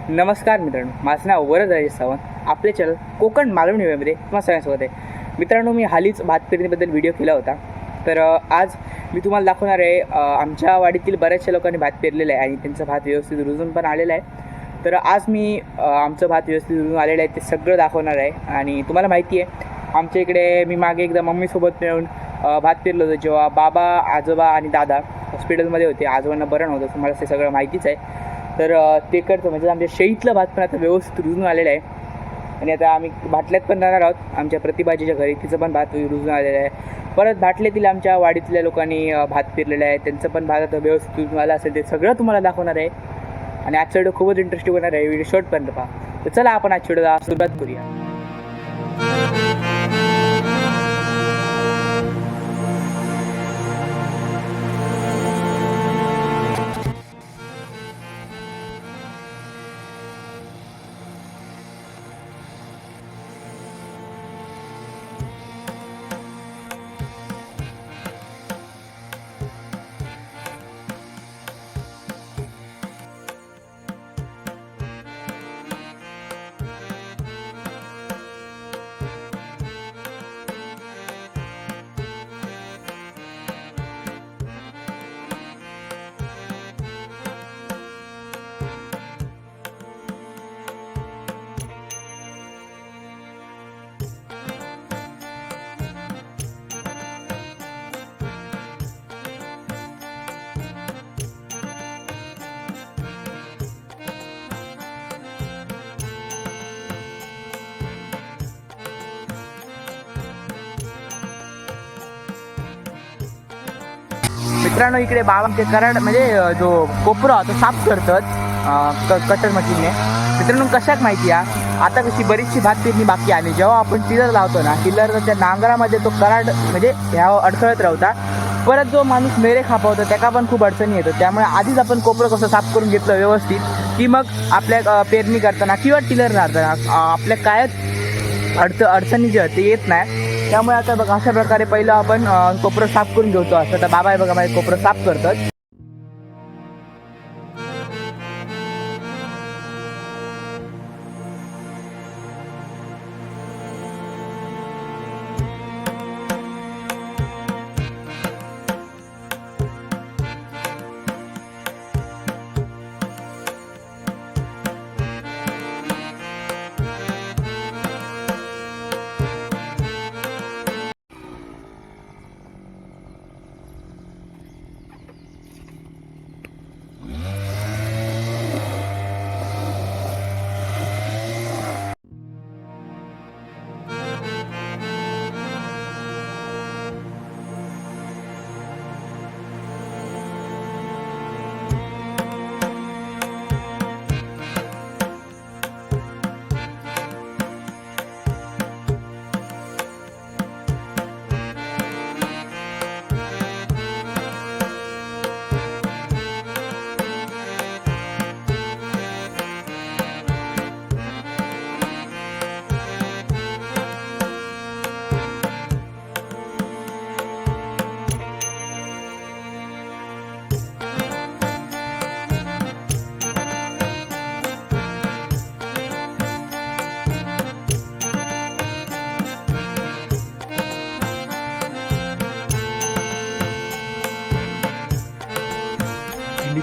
नमस्कार मित्रांनो, माझं नाव वरद राजेश सावंत. आपले चॅनल कोकण मालवणी वेमध्ये तुम्हाला सगळ्यांसोबत आहे. मित्रांनो, मी हालीच भात पेरणीबद्दल व्हिडिओ केला होता. तर आज मी तुम्हाला दाखवणार आहे आमच्या वाडीतील बऱ्याचशा लोकांनी भात पेरलेलं आहे आणि त्यांचा भात व्यवस्थित रुजून पण आलेला आहे. तर आज मी आमचं भात व्यवस्थित रुजून आलेलं आहे ते सगळं दाखवणार आहे. आणि तुम्हाला माहिती आहे, आमच्या इकडे मी मागे एकदा मम्मीसोबत मिळून भात पेरलं होतं, जेव्हा बाबा, आजोबा आणि दादा हॉस्पिटलमध्ये होते. आजोबांना बरं नव्हतं, तुम्हाला ते सगळं माहितीच आहे. तर ते करतो म्हणजे आमच्या शेळीतलं भात पण आता व्यवस्थित रुजून आलेलं आहे. आणि आता आम्ही भाटल्यात पण जाणार आहोत आमच्या प्रतिभाजीच्या घरी, तिचं पण भात रुजून आलेलं आहे. परत भाटल्यातील आमच्या वाडीतल्या लोकांनी भात पेरलेलं आहे, त्यांचं पण भात आता व्यवस्थित रुजून आलं असेल. ते सगळं तुम्हाला दाखवणार आहे. आणि आजचा व्हिडिओ खूपच इंटरेस्टिंग होणार आहे, व्हिडिओ शॉर्टपर्यंत पहा. तर चला आपण आजच्या व्हिडिओला सुरुवात करूया. मित्रांनो, इकडे बाबांचे कराड म्हणजे जो कोपरा तो साफ करतात कटर मशीनने. मित्रांनो, कशात माहिती आहे, आता कशी बरीचशी भात पेरणी बाकी आणि जेव्हा आपण टिलर लावतो ना, टिलर त्या नांगरामध्ये तो कराड म्हणजे ह्या अडथळत राहता. परत जो माणूस मेरे खापावतो त्याला पण खूप अडचणी येतो. त्यामुळे आधीच आपण कोपरं कसं साफ करून घेतलं व्यवस्थित, की मग आपल्या पेरणी करताना किंवा टिलर मारताना आपल्या काय अडचणी जे ते येत नाही. त्यामुळे आता बघा, अशा प्रकारे पहिलं आपण कोपरं साफ करून घेतो. असं तर बाबा आहे बघा, माझे कोपरं साफ करतात.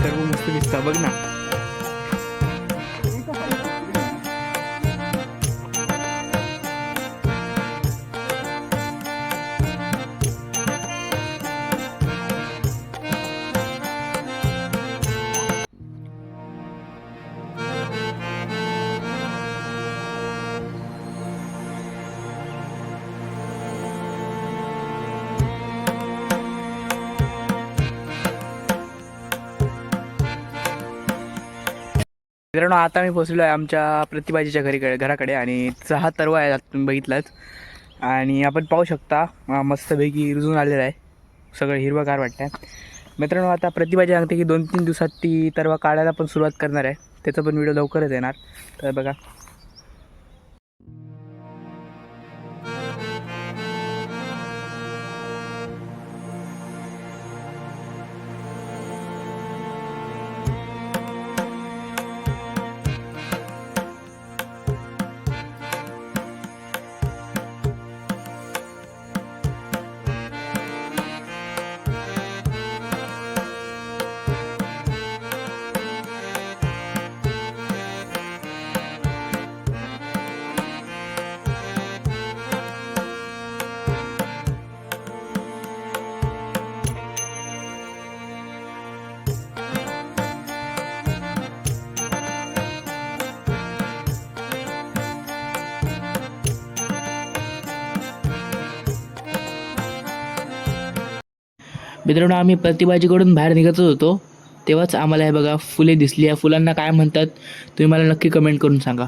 सर्व मस्त दिसता बघ ना. मित्रांनो, आता मी पोचलो आहे आमच्या प्रतिभाजीच्या घराकडे आणि तिचा हा तरवा आहे, तुम्ही बघितलाच. आणि आपण पाहू शकता मस्तपैकी रुजून आलेला आहे, सगळं हिरवंगार वाटतं आहे. मित्रांनो, आता प्रतिभाजी सांगते की 2-3 दिवसात ती तरवा काढायला पण सुरुवात करणार आहे. त्याचा पण व्हिडिओ लवकरच येणार. तर बघा, मित्रांनो, आम्ही प्रतिभाजीकडून बाहेर निघतच होतो तेव्हाच आम्हाला हे बघा फुले दिसली. या फुलांना काय म्हणतात तुम्ही मला नक्की कमेंट करून सांगा.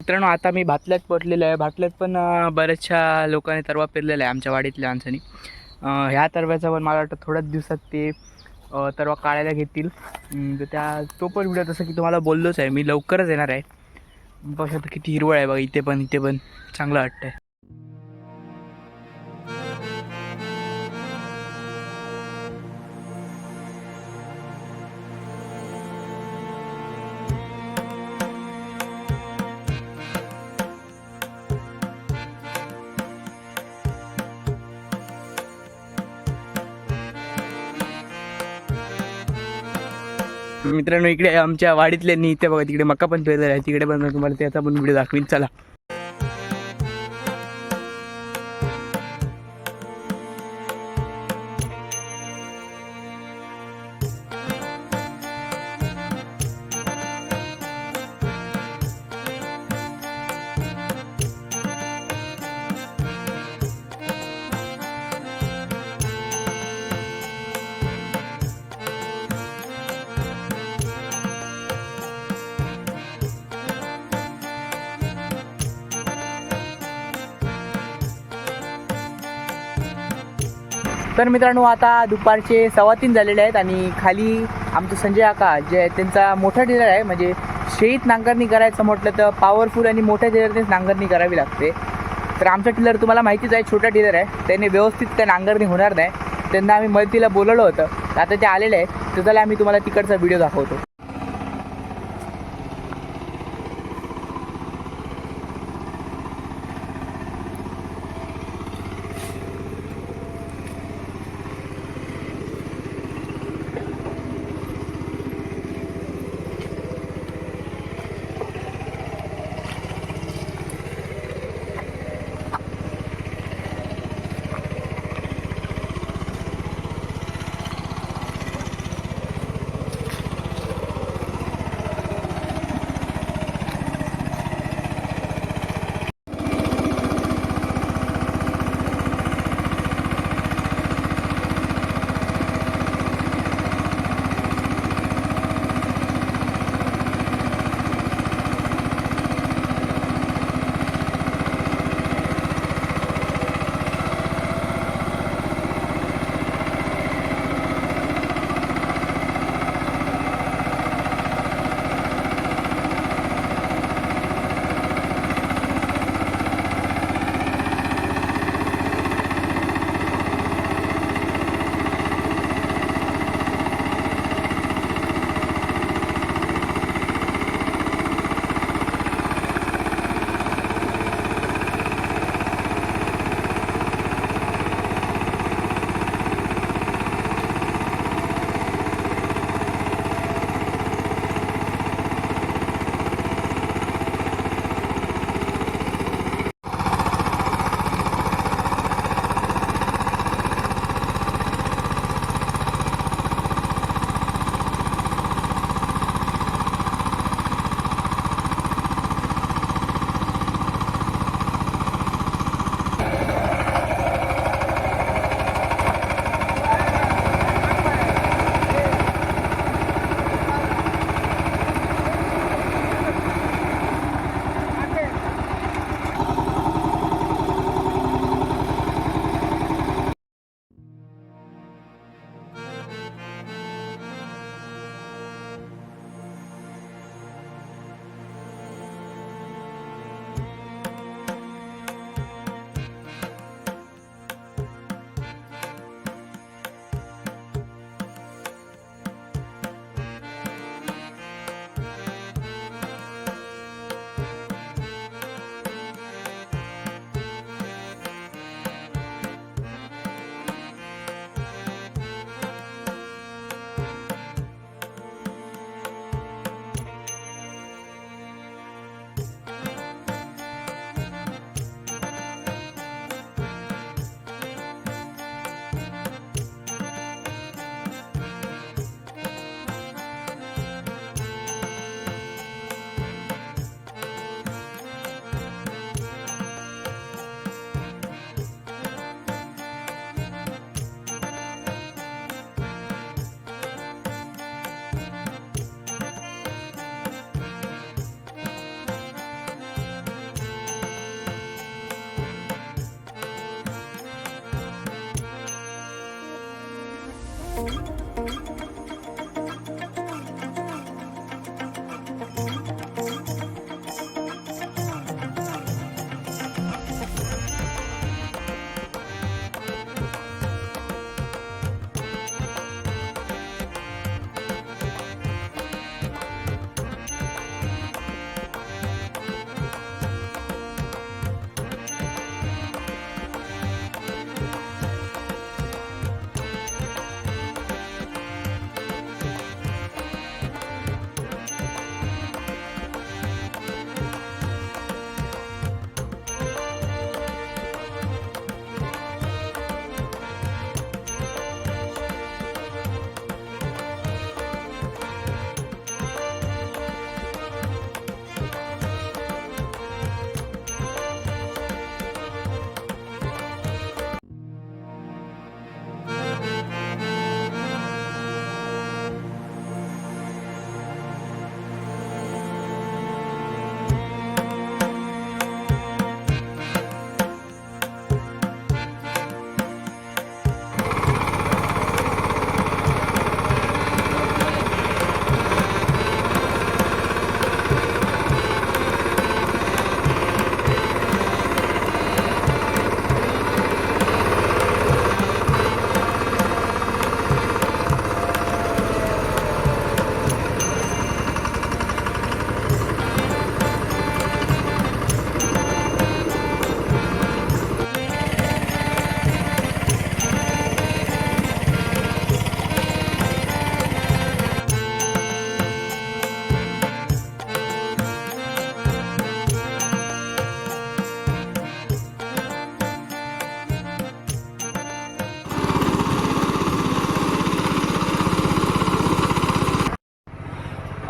मित्रांनो, आता मी भातल्यात पोचलेलो आहे. भातल्यात पण बऱ्याचशा लोकांनी तरवा पेरलेला आहे आमच्या वाडीतल्या माणसांनी. ह्या तरव्याचा पण मला वाटतं थोड्याच दिवसात ते तरवा काढायला घेतील. तर तो पण व्हिडिओ तसं की तुम्हाला बोललोच आहे मी लवकरच येणार आहे. बघू शकता किती हिरवळ आहे बघा, इथे पण चांगलं वाटतंय. मित्रांनो, इकडे आमच्या वाडीतल्यांनी इथे बघा तिकडे मका पण पेरलेला आहे. तिकडे पण तुम्हाला त्याचा पण व्हिडिओ दाखवीन, चला. तर मित्रांनो, आता दुपारचे 3:15 झालेले आहेत आणि खाली आमचं संजय काका जे आहे त्यांचा मोठा टेलर आहे. म्हणजे शेत नांगरणी करायचं म्हटलं तर पॉवरफुल आणि मोठ्या टेलरनेच नांगरणी करावी लागते. तर आमचा टेलर तुम्हाला माहितीच आहे, छोटा टेलर आहे. त्याने व्यवस्थित काय नांगरणी होणार नाही. त्यांना आम्ही मदतीला बोलवलं होतं, आता ते आलेले आहे. तर त्याला आम्ही तुम्हाला तिकडचा व्हिडिओ दाखवतो.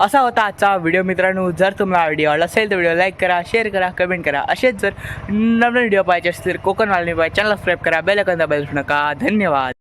असा होता आजचा व्हिडिओ मित्रांनो. जर तुम्हाला व्हिडिओ आवडला असेल तर व्हिडिओ लाईक करा, शेअर करा, कमेंट करा. असेच जर नवीन व्हिडिओ पाहिजे असतील कोकण मालवणी पाहिजे चॅनल सबस्क्राईब करा, बेल आयकॉन दाबायला विसरू नका. धन्यवाद.